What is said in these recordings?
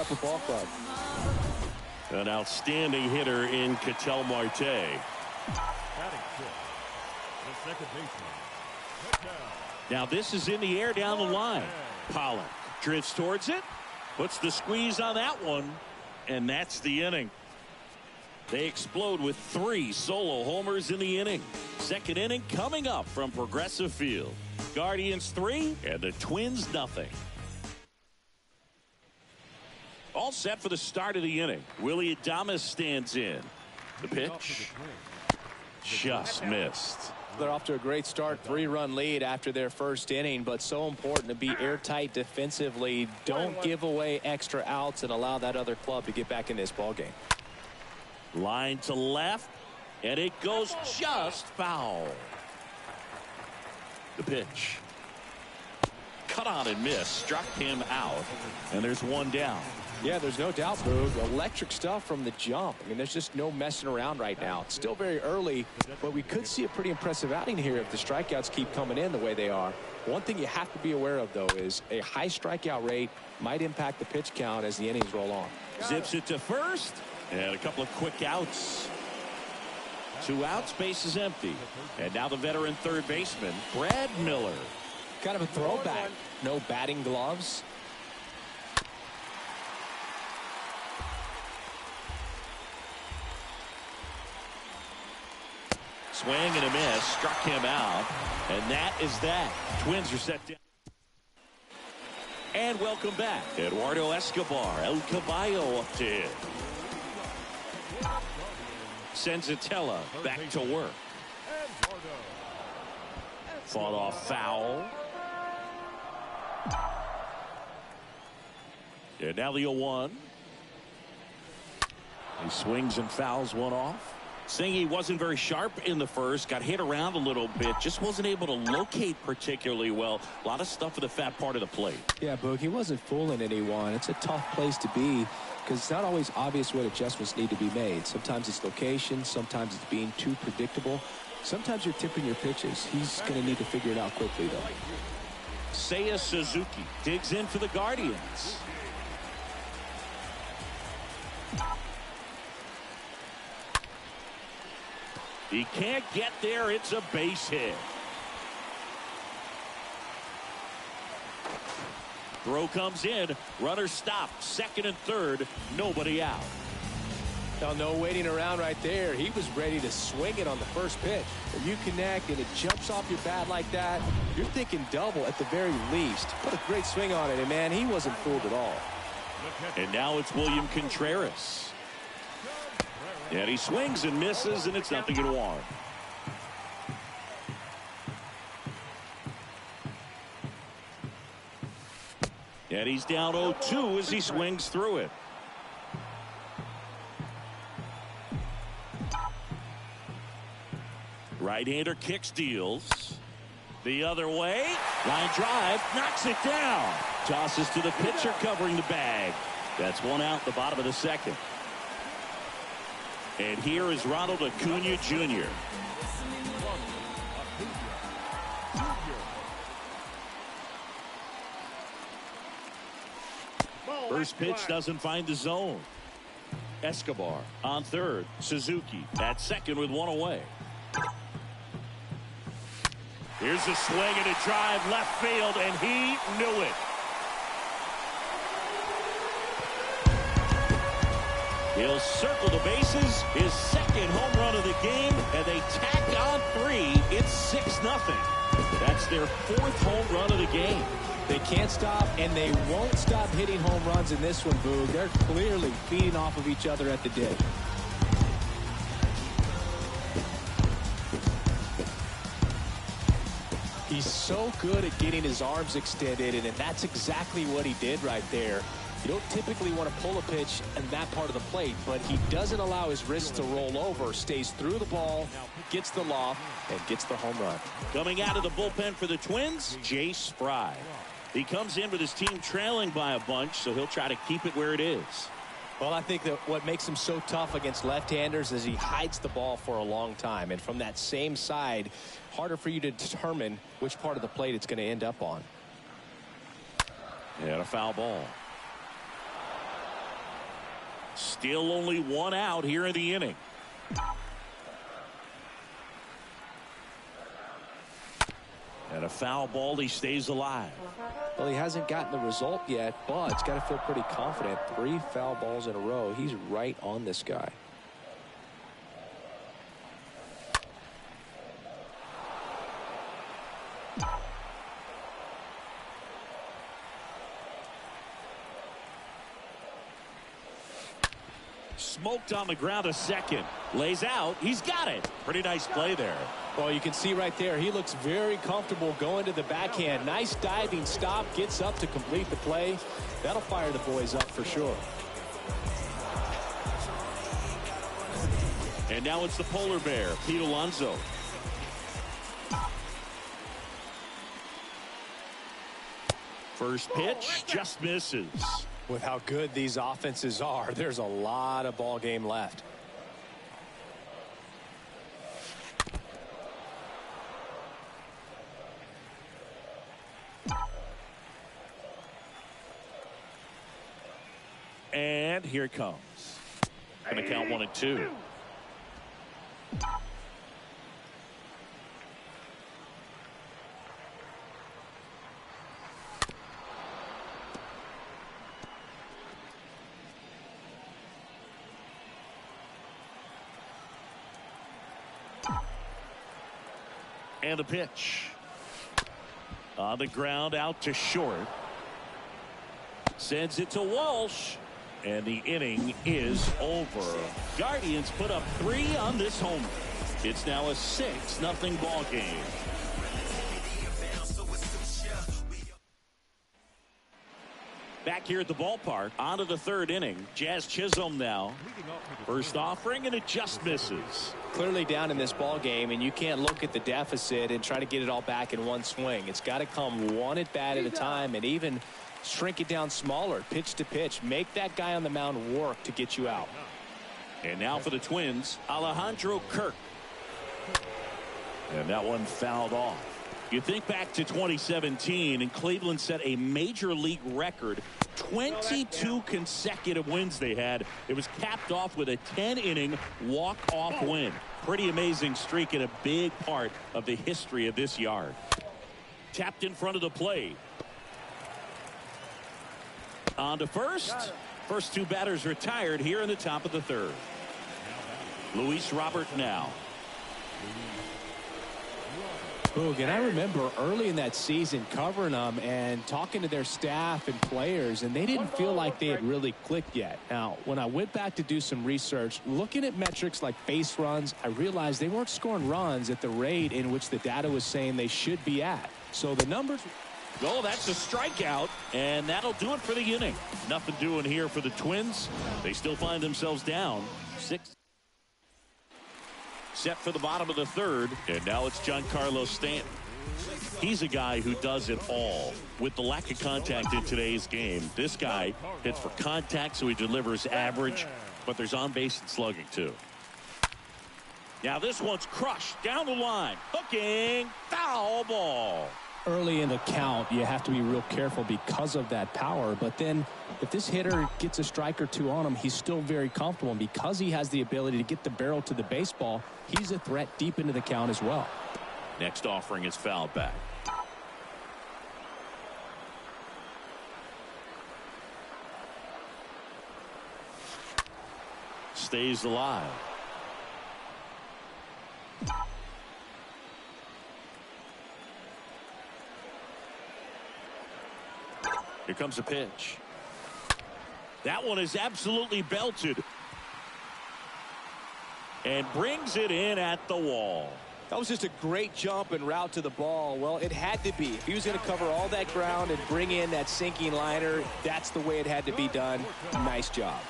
upper ball club. An outstanding hitter in Ketel Marte. Now this is in the air down the line. Pollock drifts towards it, puts the squeeze on that one, and that's the inning. They explode with 3 solo homers in the inning. Second inning coming up from Progressive Field. Guardians 3 and the Twins nothing. All set for the start of the inning. Willie Adames stands in. The pitch just missed. They're off to a great start, 3-run lead after their first inning, but so important to be airtight defensively. Don't give away extra outs and allow that other club to get back in this ballgame. Line to left, and it goes just foul. The pitch. Cut on and miss. Struck him out, and there's one down. Yeah, there's no doubt, Boog. Electric stuff from the jump. I mean, there's just no messing around right now. It's still very early, but we could see a pretty impressive outing here if the strikeouts keep coming in the way they are. One thing you have to be aware of, though, is a high strikeout rate might impact the pitch count as the innings roll on. Zips it to first, and a couple of quick outs. 2 outs, base is empty. And now the veteran third baseman, Brad Miller. Kind of a throwback. No batting gloves. Swing and a miss, struck him out, and that is that. Twins are set down. And welcome back. Eduardo Escobar, El Caballo up to hit. Senzatella back to work. Fought off foul. And now the 0-1. He swings and fouls one off. Saying he wasn't very sharp in the first, got hit around a little bit, just wasn't able to locate particularly well. A lot of stuff for the fat part of the plate. Yeah, Boog, he wasn't fooling anyone. It's a tough place to be because it's not always obvious what adjustments need to be made. Sometimes it's location, sometimes it's being too predictable. Sometimes you're tipping your pitches. He's going to need to figure it out quickly, though. Seiya Suzuki digs in for the Guardians. He can't get there. It's a base hit. Throw comes in. Runner stopped. Second and third. Nobody out. Now, no waiting around right there. He was ready to swing it on the first pitch. When you connect and it jumps off your bat like that, you're thinking double at the very least. Put a great swing on it, and man, he wasn't fooled at all. And now it's William Contreras. And he swings and misses, and it's 0-1. And he's down 0-2 as he swings through it. Right-hander kicks, deals. The other way. Line drive. Knocks it down. Tosses to the pitcher covering the bag. That's one out the bottom of the second. And here is Ronald Acuna Jr. First pitch doesn't find the zone. Escobar on third. Suzuki at second with one away. Here's a swing and a drive left field, and he knew it. He'll circle the bases. His second home run of the game, and they tack on 3. It's 6-0. That's their 4th home run of the game. They can't stop, and they won't stop hitting home runs in this one, Boog. They're clearly feeding off of each other at the dip. He's so good at getting his arms extended, and that's exactly what he did right there. You don't typically want to pull a pitch in that part of the plate, but he doesn't allow his wrists to roll over, stays through the ball, gets the loft, and gets the home run. Coming out of the bullpen for the Twins, Jace Fry. He comes in with his team trailing by a bunch, so he'll try to keep it where it is. Well, I think that what makes him so tough against left-handers is he hides the ball for a long time. And from that same side, harder for you to determine which part of the plate it's going to end up on. And a foul ball. Still only one out here in the inning. And a foul ball. He stays alive. Well, he hasn't gotten the result yet, but he's got to feel pretty confident. 3 foul balls in a row. He's right on this guy. Smoked on the ground, a second. Lays out. He's got it. Pretty nice play there. Well, you can see right there, he looks very comfortable going to the backhand. Nice diving stop, gets up to complete the play. That'll fire the boys up for sure. And now it's the polar bear, Pete Alonso. First pitch just misses. With how good these offenses are, there's a lot of ball game left. And here it comes. Going to count 1-2. And a pitch. On the ground, out to short. Sends it to Walsh. And the inning is over. Guardians put up 3 on this homer. It's now a 6-0 ball game. Back here at the ballpark, on to the 3rd inning. Jazz Chisholm now. First offering, and it just misses. Clearly down in this ball game, and you can't look at the deficit and try to get it all back in one swing. It's got to come one at bat at a time, and even shrink it down smaller, pitch to pitch. Make that guy on the mound work to get you out. And now for the Twins, Alejandro Kirk. And that one fouled off. You think back to 2017, and Cleveland set a major league record. 22 consecutive wins they had. It was capped off with a 10-inning walk-off win. Pretty amazing streak and a big part of the history of this yard. Tapped in front of the plate. On to first. First 2 batters retired here in the top of the 3rd. Luis Robert now. Boog, and I remember early in that season covering them and talking to their staff and players, and they didn't feel like they had really clicked yet. Now, when I went back to do some research, looking at metrics like base runs, I realized they weren't scoring runs at the rate in which the data was saying they should be at. So the numbers... Oh, that's a strikeout, and that'll do it for the inning. Nothing doing here for the Twins. They still find themselves down 6. Set for the bottom of the 3rd, and now it's Giancarlo Stanton. He's a guy who does it all. With the lack of contact in today's game, this guy hits for contact, so he delivers average, but there's on base and slugging too. Now this one's crushed down the line. Hooking, foul ball. Early in the count, you have to be real careful because of that power. But then if this hitter gets a strike or 2 on him, he's still very comfortable. And because he has the ability to get the barrel to the baseball, he's a threat deep into the count as well. Next offering is fouled back. Stays alive. Here comes a pitch. That one is absolutely belted. And brings it in at the wall. That was just a great jump and route to the ball. Well, it had to be. If he was going to cover all that ground and bring in that sinking liner, that's the way it had to be done. Nice job.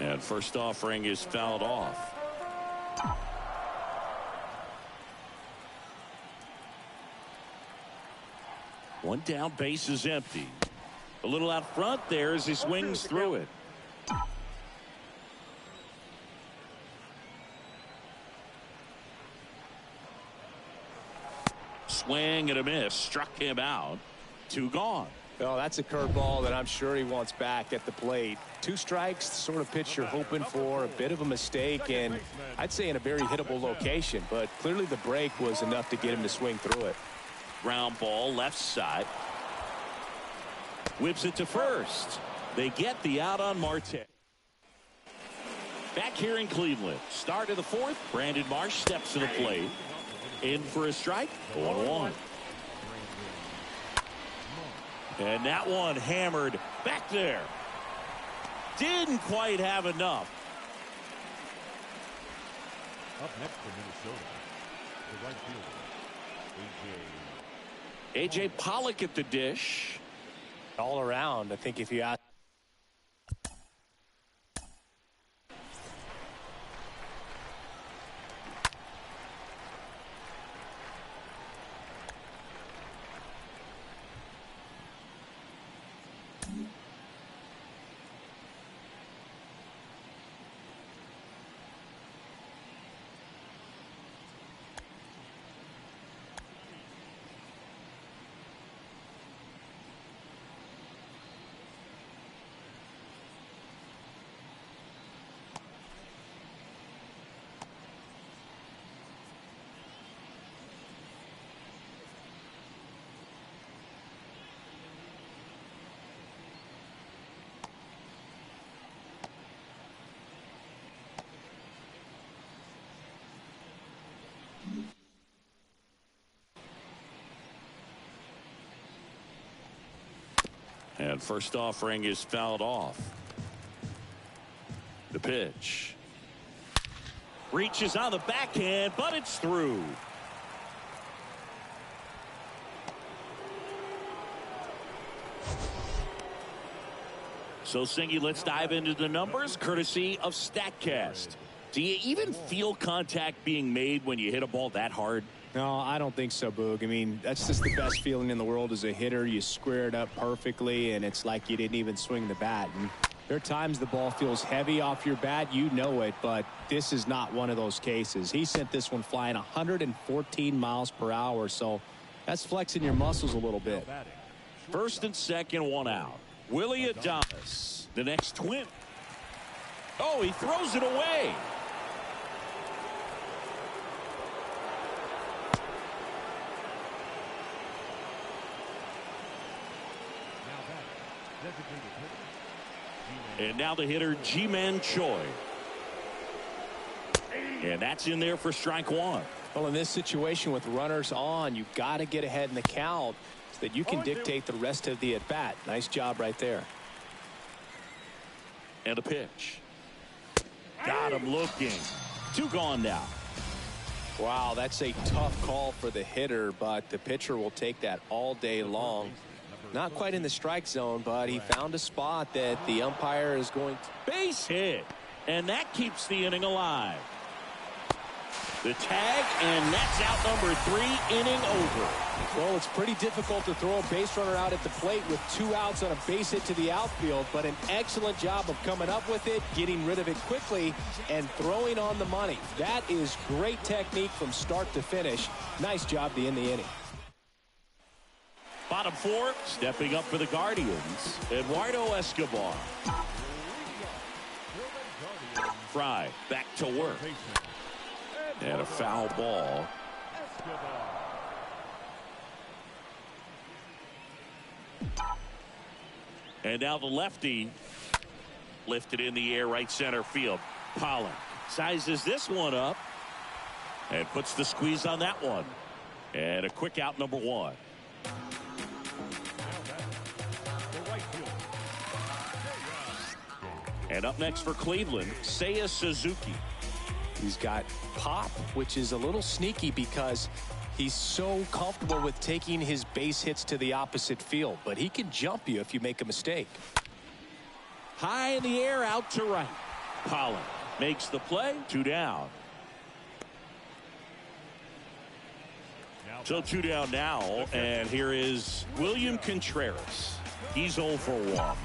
And first offering is fouled off. One down, base is empty. A little out front there as he swings through it. Swing and a miss. Struck him out. 2 gone. Well, that's a curveball that I'm sure he wants back at the plate. 2 strikes, sort of pitch you're hoping for, a bit of a mistake, and I'd say in a very hittable location, but clearly the break was enough to get him to swing through it. Ground ball left side. Whips it to first. They get the out on Marte. Back here in Cleveland, start of the 4th. Brandon Marsh steps to the plate. In for a strike. 1-1. And that one hammered back there. Didn't quite have enough. Up next for Minnesota, the right fielder, A.J. Pollock at the dish. All around, I think if you ask. And first offering is fouled off. The pitch. Reaches on the backhand, but it's through. So, Singy, let's dive into the numbers, courtesy of StatCast. Do you even feel contact being made when you hit a ball that hard? No, I don't think so, Boog. I mean, that's just the best feeling in the world as a hitter. You square it up perfectly, and it's like you didn't even swing the bat. And there are times the ball feels heavy off your bat. You know it, but this is not one of those cases. He sent this one flying 114 miles per hour, so that's flexing your muscles a little bit. First and second, 1 out. Willie Adames, the next twin. Oh, he throws it away. And now the hitter, Ji-Man Choi. And that's in there for strike 1. Well, in this situation with runners on, you've got to get ahead in the count so that you can dictate the rest of the at-bat. Nice job right there. And a pitch. Got him looking. 2 gone now. Wow, that's a tough call for the hitter, but the pitcher will take that all day long. Not quite in the strike zone, but he found a spot that the umpire is going to. Base hit. And that keeps the inning alive. The tag, and that's out number 3, inning over. Well, it's pretty difficult to throw a base runner out at the plate with 2 outs on a base hit to the outfield, but an excellent job of coming up with it, getting rid of it quickly, and throwing on the money. That is great technique from start to finish. Nice job to end the inning. Bottom 4, stepping up for the Guardians, Eduardo Escobar. Fry back to work. And a foul ball. And now the lefty lifted in the air, right center field. Pollock sizes this one up and puts the squeeze on that one. And a quick out, number 1. And up next for Cleveland, Seiya Suzuki. He's got pop, which is a little sneaky because he's so comfortable with taking his base hits to the opposite field, but he can jump you if you make a mistake. High in the air, out to right. Pollock makes the play. 2 down. So 2 down now, and here is William Contreras. He's 0 for 1.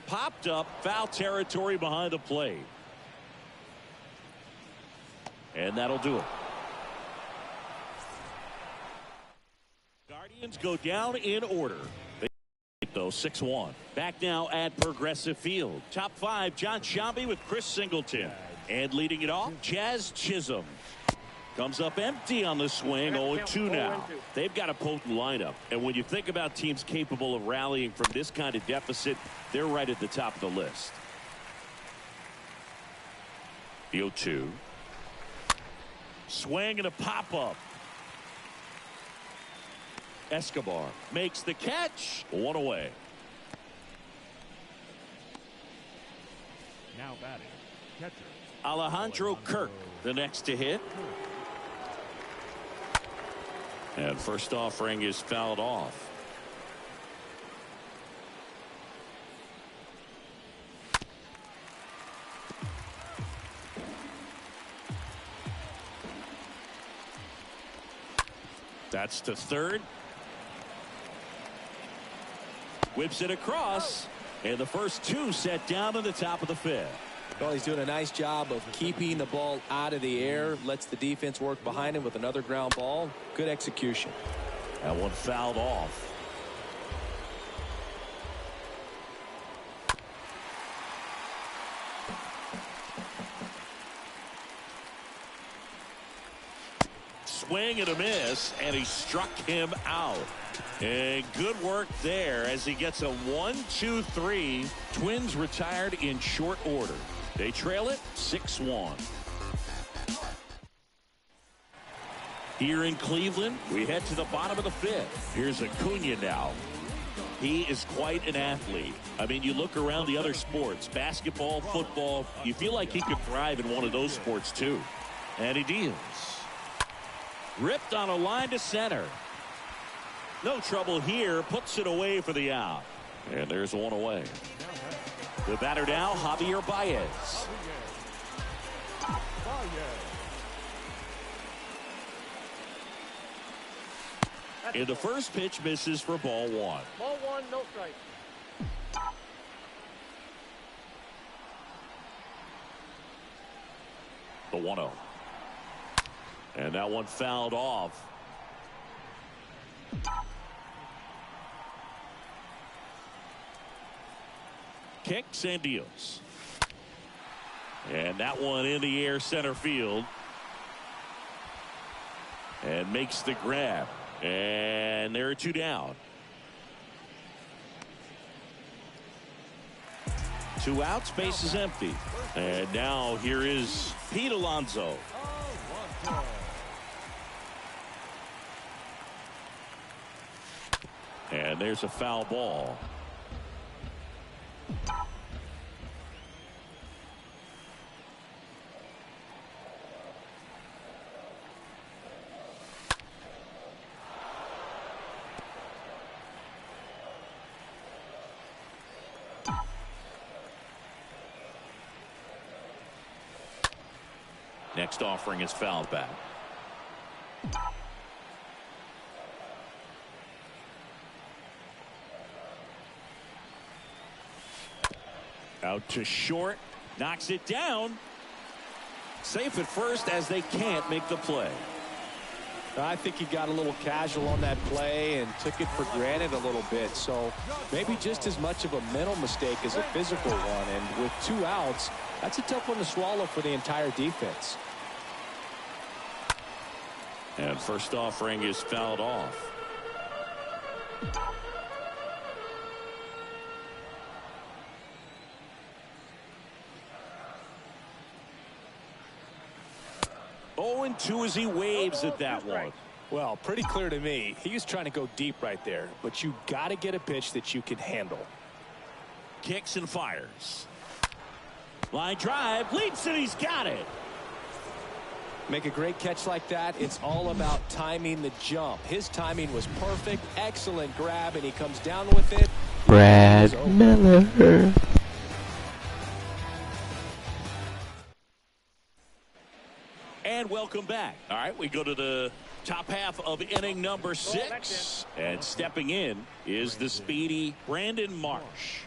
Popped up, foul territory behind the plate. And that'll do it. Guardians go down in order. Though 6-1. Back now at Progressive Field. Top 5, John Sciambi with Chris Singleton. And leading it off, Jazz Chisholm. Comes up empty on the swing, 0-2 now. They've got a potent lineup. And when you think about teams capable of rallying from this kind of deficit, they're right at the top of the list. The 0-2. Swing and a pop-up. Escobar makes the catch. 1 away. Now batting, catcher Alejandro Kirk, the next to hit. And first offering is fouled off. That's to third. Whips it across, and the first 2 set down to the top of the 5th. Well, he's doing a nice job of keeping the ball out of the air, lets the defense work behind him with another ground ball. Good execution. That one fouled off. Swing and a miss, and he struck him out. And good work there as he gets a 1-2-3. Twins retired in short order. They trail it 6-1. Here in Cleveland, we head to the bottom of the 5th. Here's Acuna now. He is quite an athlete. I mean, you look around the other sports, basketball, football, you feel like he could thrive in one of those sports too. And he deals. Ripped on a line to center. No trouble here. Puts it away for the out. And there's 1 away. The batter now, Javier Baez. And the first pitch misses for ball 1. Ball 1, no strike. The 1-0. And that one fouled off. Kicks and deals. And that one in the air center field. And makes the grab. And there are 2 down. 2 outs, base is empty. And now here is Pete Alonso. And there's a foul ball. Next offering is fouled back. Out to short, knocks it down. Safe at first as they can't make the play. I think he got a little casual on that play and took it for granted a little bit. So maybe just as much of a mental mistake as a physical one. And with 2 outs, that's a tough one to swallow for the entire defense. And first offering is fouled off. Oh, and 2 as he waves at that one. Well, pretty clear to me. He was trying to go deep right there, but you got to get a pitch that you can handle. Kicks and fires. Line drive, leaps, and he's got it. Make a great catch like that. It's all about timing the jump. His timing was perfect. Excellent grab, and he comes down with it. Brad Miller. And welcome back. All right, we go to the top half of inning number 6. And stepping in is the speedy Brandon Marsh.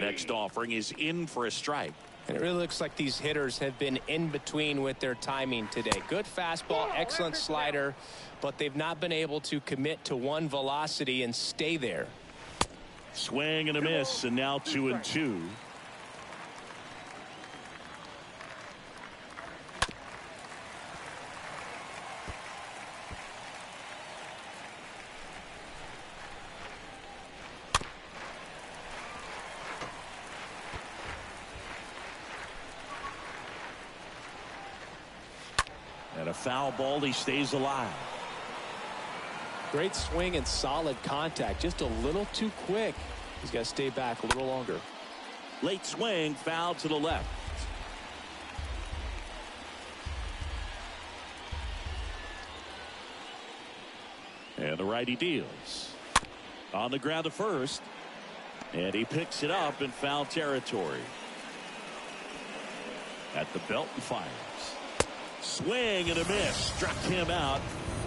Next offering is in for a strike. And it really looks like these hitters have been in between with their timing today. Good fastball, excellent slider, but they've not been able to commit to one velocity and stay there. Swing and a miss, and now 2-2. And a foul ball, he stays alive. Great swing and solid contact. Just a little too quick. He's got to stay back a little longer. Late swing, foul to the left. And the righty deals. On the ground to first. And he picks it up in foul territory. At the belt and fires. Swing and a miss. Struck him out.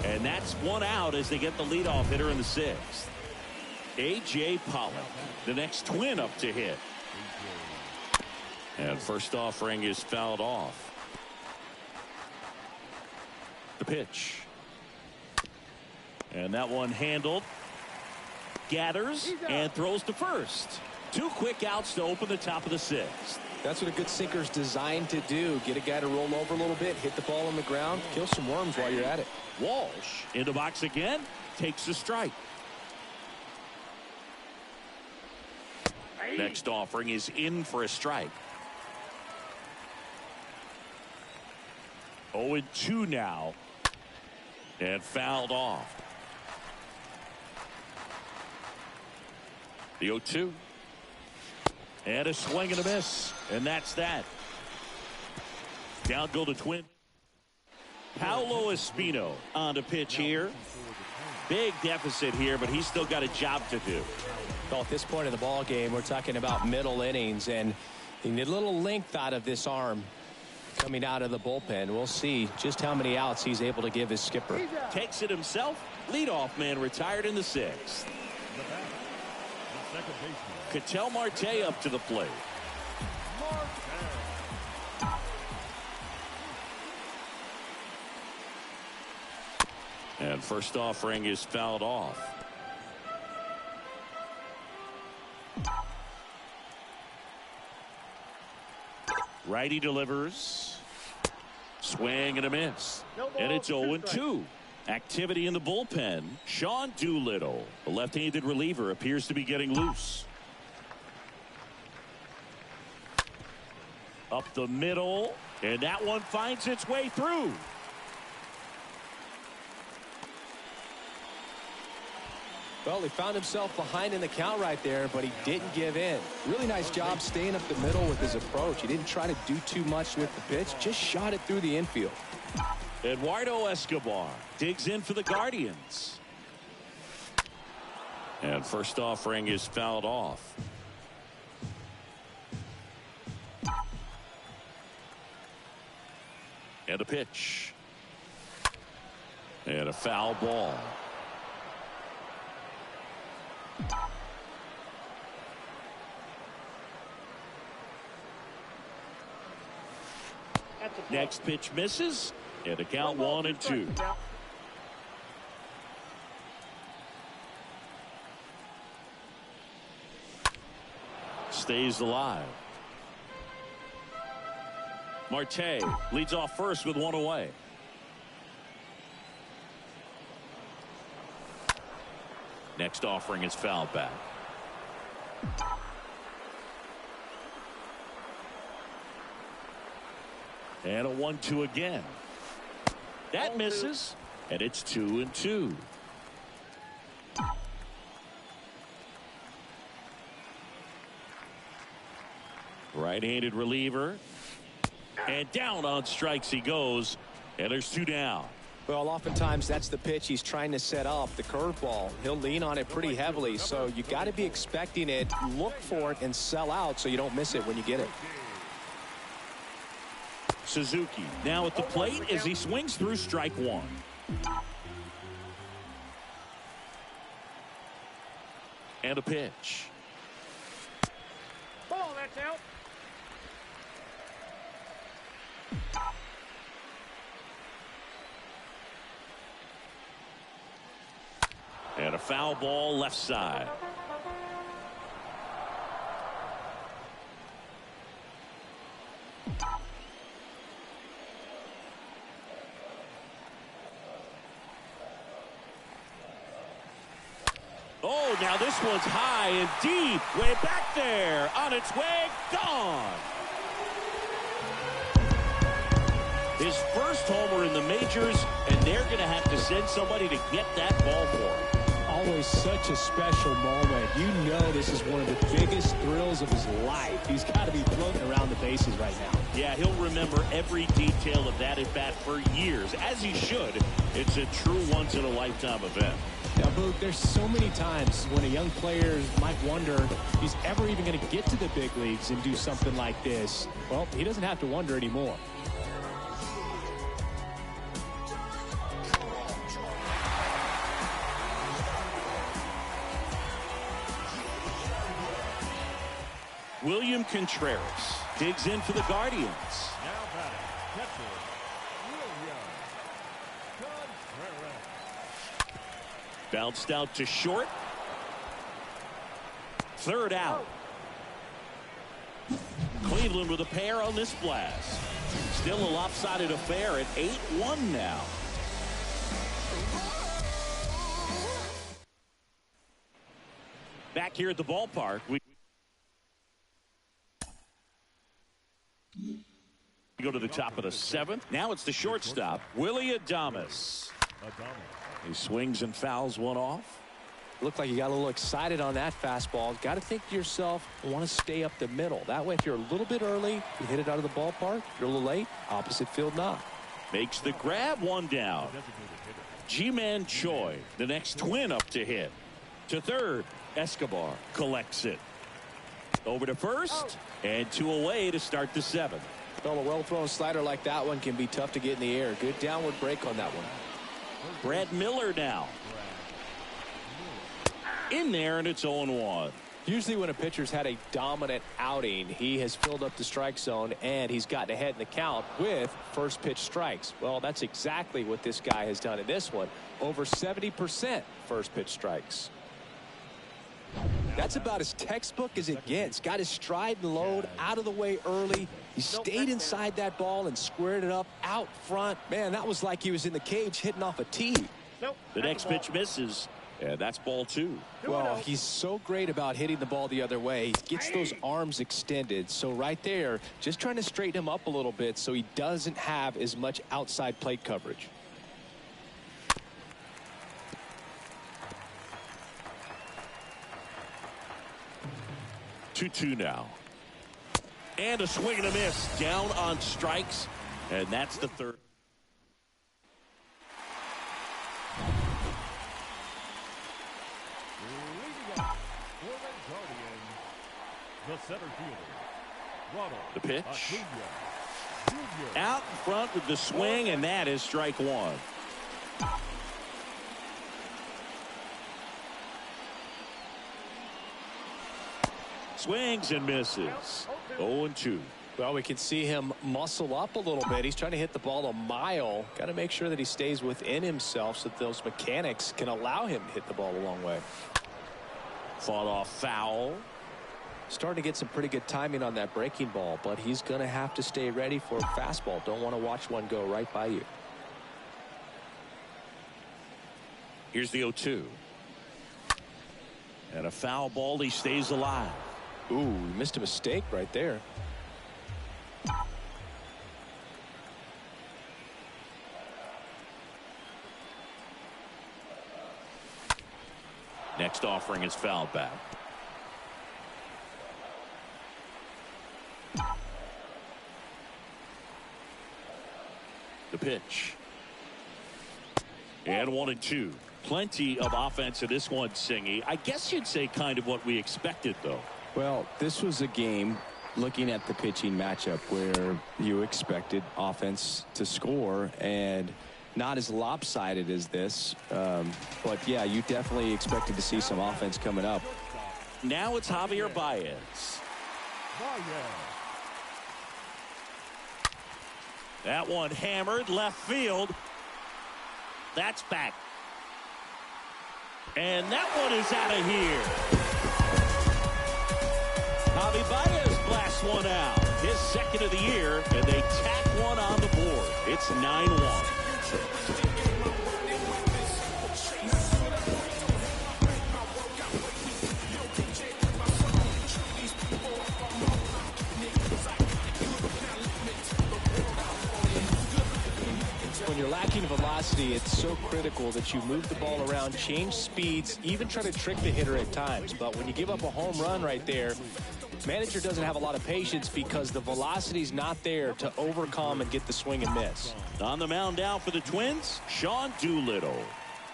And that's one out as they get the leadoff hitter in the sixth. A.J. Pollock, the next twin up to hit. And first offering is fouled off. The pitch. And that one handled. Gathers and throws to first. 2 quick outs to open the top of the sixth. That's what a good sinker's designed to do. Get a guy to roll over a little bit, hit the ball on the ground, kill some worms while you're at it. Walsh in the box again, takes a strike. Next offering is in for a strike. 0-2 now. And fouled off. The 0-2. And a swing and a miss. And that's that. Down go the twin. Paolo Espino on the pitch here. Big deficit here, but he's still got a job to do. Well, at this point in the ball game, we're talking about middle innings, and you need a little length out of this arm coming out of the bullpen. We'll see just how many outs he's able to give his skipper. Takes it himself. Leadoff man retired in the sixth. Ketel Marte up to the plate. And first offering is fouled off. Righty delivers. Swing and a miss. And it's 0-2. Activity in the bullpen. Sean Doolittle, the left-handed reliever, appears to be getting loose. Up the middle. And that one finds its way through. Well, he found himself behind in the count right there, but he didn't give in. Really nice job staying up the middle with his approach. He didn't try to do too much with the pitch, just shot it through the infield. Eduardo Escobar digs in for the Guardians. And first offering is fouled off. And a pitch. And a foul ball. Next pitch misses, and a count 1-2. Stays alive. Marte leads off first with one away. Next offering is fouled back. And a 1-2 again. That misses, and it's 2-2. Right-handed reliever. And down on strikes he goes, and there's 2 down. Well, oftentimes that's the pitch he's trying to set up, the curveball. He'll lean on it pretty heavily, so you got to be expecting it, look for it, and sell out so you don't miss it when you get it. Suzuki now at the plate as he swings through strike 1. And a pitch. Ball, that's out. And a foul ball left side. Oh, now this one's high and deep. Way back there. On its way. Gone. His first homer in the majors, and they're going to have to send somebody to get that ball for him. Always such a special moment. You know this is one of the biggest thrills of his life. He's got to be floating around the bases right now. Yeah, he'll remember every detail of that at bat for years, as he should. It's a true once-in-a-lifetime event. Now, Boog, there's so many times when a young player might wonder if he's ever even going to get to the big leagues and do something like this. Well, he doesn't have to wonder anymore. William Contreras digs in for the Guardians. Now batting, catcher, William Contreras. Bounced out to short. Third out. Cleveland with a pair on this blast. Still a lopsided affair at 8-1 now. Back here at the ballpark, we go to the top of the seventh. Now it's the shortstop, Willie Adames. He swings and fouls one off. Looked like you got a little excited on that fastball. Got to think to yourself, I want to stay up the middle. That way, if you're a little bit early, you hit it out of the ballpark. You're a little late, opposite field knock. Makes the grab, one down. G-Man Choi, the next twin up to hit. To third, Escobar collects it. Over to first, and two away to start the seventh. Well, a well-thrown slider like that one can be tough to get in the air. Good downward break on that one. Brad Miller now. In there, and it's 0-1. Usually when a pitcher's had a dominant outing, he has filled up the strike zone, and he's gotten ahead in the count with first pitch strikes. Well, that's exactly what this guy has done in this one. Over 70% first pitch strikes. That's about as textbook as it gets. Got his stride and load out of the way early. He stayed inside that ball and squared it up out front. Man, that was like he was in the cage hitting off a tee. The next pitch misses, and that's ball two. Well, he's so great about hitting the ball the other way. He gets those arms extended. So right there, just trying to straighten him up a little bit so he doesn't have as much outside plate coverage. Two now. And a swing and a miss. Down on strikes. And that's the third. Leading up for the Guardians, the center fielder, Ronald The pitch. Acuna Jr. Out in front with the swing, and that is strike one. Swings and misses. 0-2. Well, we can see him muscle up a little bit. He's trying to hit the ball a mile. Got to make sure that he stays within himself so that those mechanics can allow him to hit the ball a long way. Fought off foul. Starting to get some pretty good timing on that breaking ball, but he's going to have to stay ready for a fastball. Don't want to watch one go right by you. Here's the 0-2. And a foul ball. He stays alive. Ooh, missed a mistake right there. Next offering is fouled back. The pitch. And 1-2. Plenty of offense in this one, Singy. I guess you'd say kind of what we expected, though. Well, this was a game, looking at the pitching matchup, where you expected offense to score, and not as lopsided as this. But, yeah, you definitely expected to see some offense coming up. Now it's Javier Baez. That one hammered left field. That's back. And that one is out of here. Javi Baez blasts one out. His second of the year, and they tack one on the board. It's 9-1. When you're lacking velocity, it's so critical that you move the ball around, change speeds, even try to trick the hitter at times. But when you give up a home run right there, manager doesn't have a lot of patience because the velocity's not there to overcome and get the swing and miss. On the mound now for the Twins, Sean Doolittle.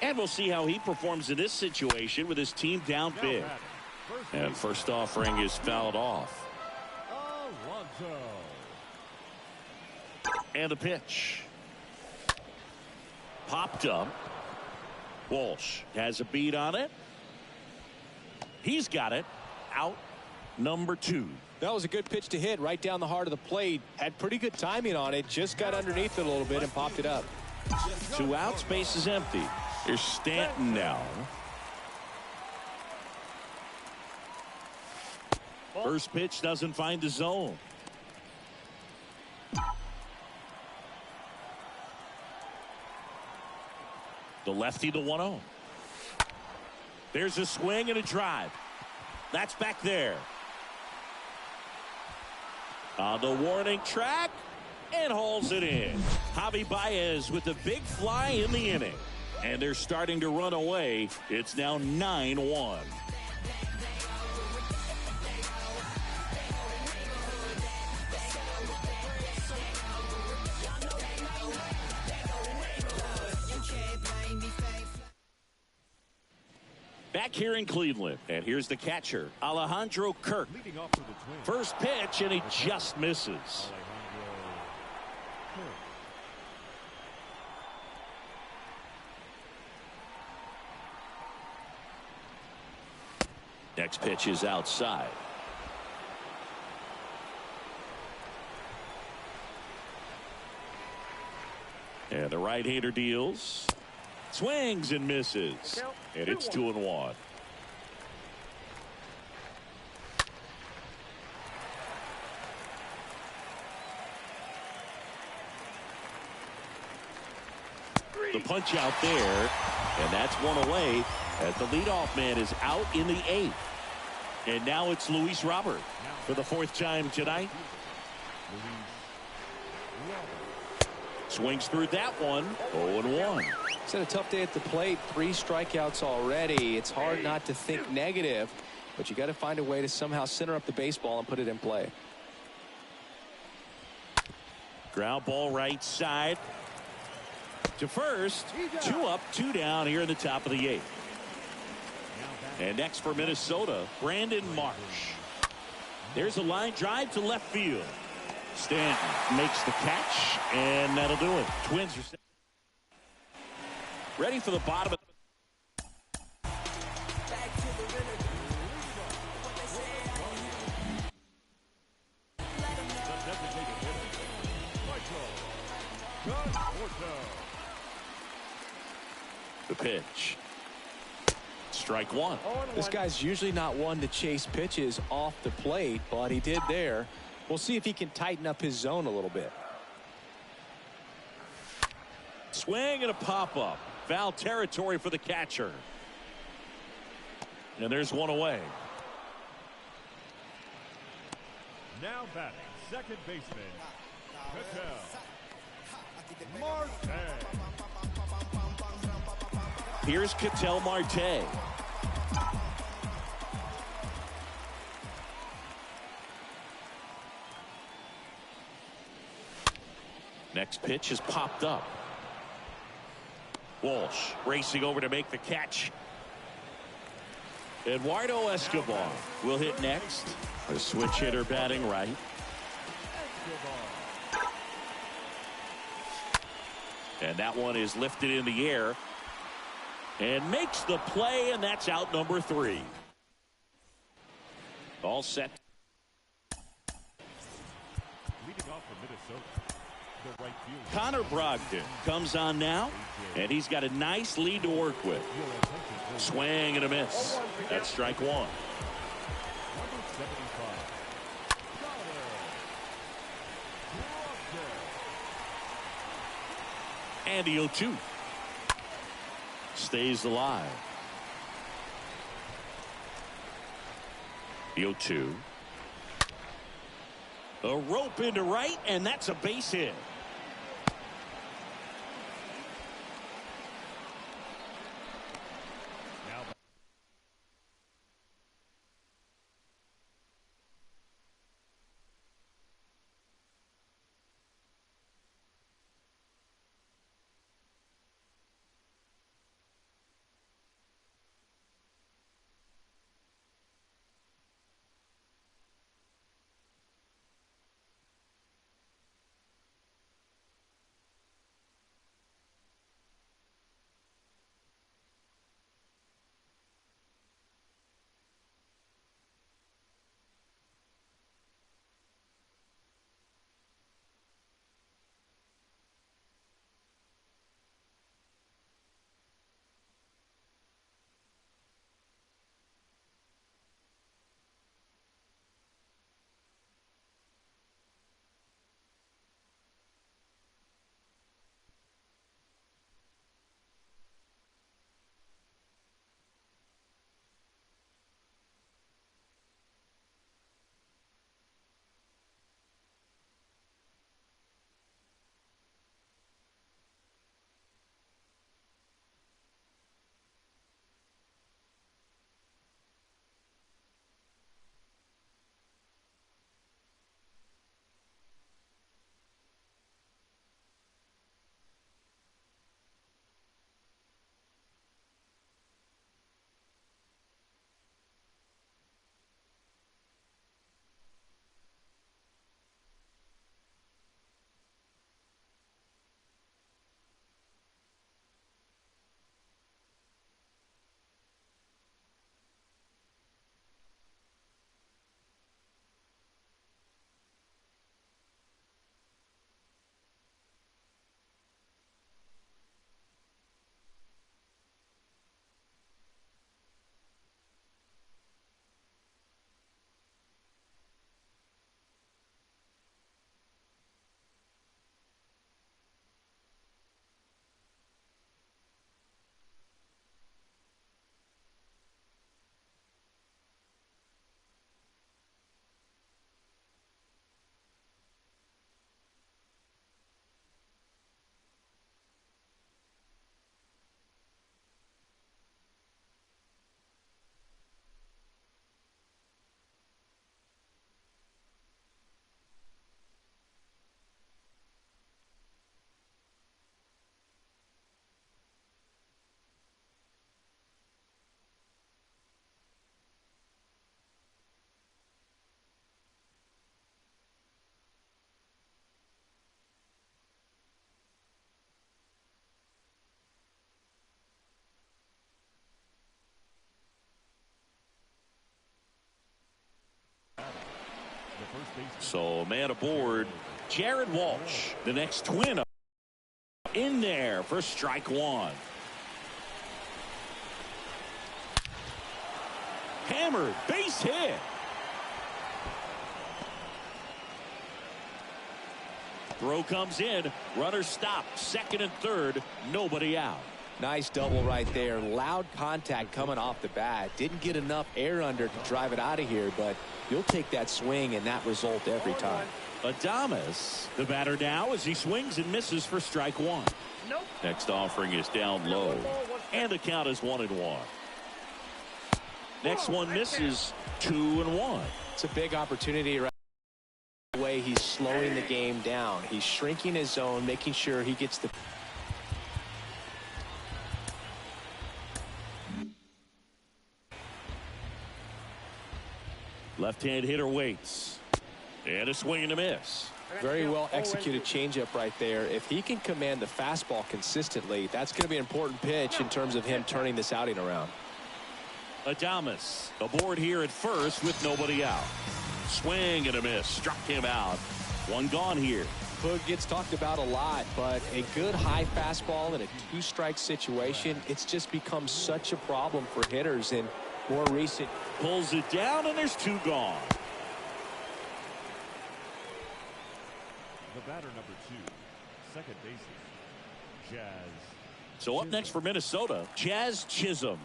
And we'll see how he performs in this situation with his team down big. And first offering is fouled off. Alonso. And the pitch. Popped up. Walsh has a beat on it. He's got it. Out number 2. That was a good pitch to hit right down the heart of the plate. Had pretty good timing on it. Just got underneath it a little bit and popped it up. 2 outs, base is empty. Here's Stanton now. First pitch doesn't find the zone. The lefty, the 1-0. There's a swing and a drive. That's back there. On the warning track, and hauls it in. Javi Baez with a big fly in the inning. And they're starting to run away. It's now 9-1. Back here in Cleveland, and here's the catcher, Alejandro Kirk. Leading off for the Twins. First pitch, and he just misses. Next pitch is outside. And the right-hander deals. Swings and misses. And it's 2-1. The punch out there, and that's one away as the leadoff man is out in the 8th. And now it's Luis Robert for the 4th time tonight. Swings through that one. 0-1. It's had a tough day at the plate. 3 strikeouts already. It's hard not to think negative, but you got to find a way to somehow center up the baseball and put it in play. Ground ball right side to first. 2 up, 2 down here in the top of the 8th. And next for Minnesota, Brandon Marsh. There's a line drive to left field. Stanton makes the catch, and that'll do it. Twins are ready for the bottom of the pitch. Strike 1. This guy's usually not one to chase pitches off the plate, but he did there. We'll see if he can tighten up his zone a little bit. Swing and a pop-up. Foul territory for the catcher. And there's one away. Now batting, second baseman, Ketel Marte. Here's Ketel Marte. Next pitch is popped up. Walsh racing over to make the catch. Eduardo Escobar will hit next. A switch hitter batting right. And that one is lifted in the air and makes the play, and that's out number 3. All set. Leading off for Minnesota, the right fielder. Connor Brogdon comes on now, and he's got a nice lead to work with. Swing and a miss. That's strike one. Number 75. And the 0-2. Stays alive. The 0-2. A rope into right, and that's a base hit. So man aboard, Jared Walsh, the next twin up in there for strike one. Hammered, base hit. Throw comes in, runner stopped, second and third, nobody out. Nice double right there. Loud contact coming off the bat. Didn't get enough air under to drive it out of here, but you'll take that swing and that result every time. Adames, the batter now as he swings and misses for strike one. Nope. Next offering is down low, and the count is 1-1. Next one misses, 2-1. It's a big opportunity right the way he's slowing the game down. He's shrinking his zone, making sure he gets the left-hand hitter waits. And a swing and a miss. Very well executed changeup right there. If he can command the fastball consistently, that's going to be an important pitch in terms of him turning this outing around. Adames aboard here at first with nobody out. Swing and a miss. Struck him out. One gone here. Boog gets talked about a lot, but a good high fastball in a two-strike situation, it's just become such a problem for hitters in more recent. Pulls it down, and there's 2 gone. The batter number 2, second baseman, Jazz. So up next for Minnesota, Jazz Chisholm.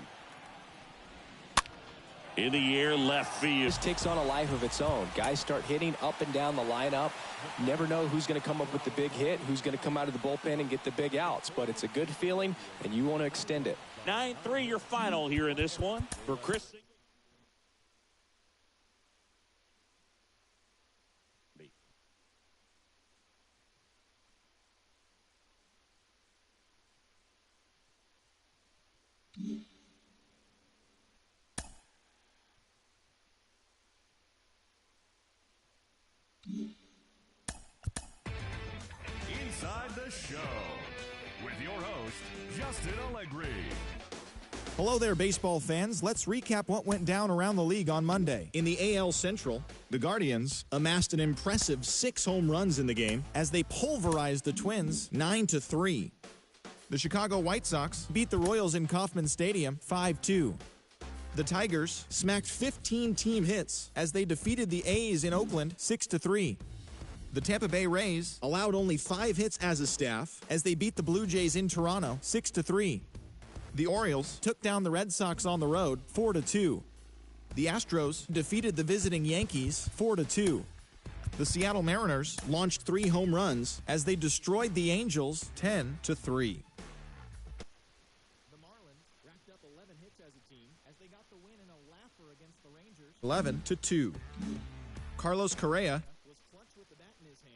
In the air, left field. This takes on a life of its own. Guys start hitting up and down the lineup. Never know who's going to come up with the big hit, who's going to come out of the bullpen and get the big outs. But it's a good feeling, and you want to extend it. 9-3 your final here in this one for Chris. Inside the Show with your host, Justin Allegri. Hello there, baseball fans. Let's recap what went down around the league on Monday. In the AL Central, the Guardians amassed an impressive 6 home runs in the game as they pulverized the Twins 9-3. The Chicago White Sox beat the Royals in Kauffman Stadium 5-2. The Tigers smacked 15 team hits as they defeated the A's in Oakland 6-3. The Tampa Bay Rays allowed only 5 hits as a staff as they beat the Blue Jays in Toronto 6-3. The Orioles took down the Red Sox on the road 4-2. The Astros defeated the visiting Yankees 4-2. The Seattle Mariners launched 3 home runs as they destroyed the Angels 10-3. The Marlins racked up 11 hits as a team as they got the win in a laugher against the Rangers 11-2. Carlos Correa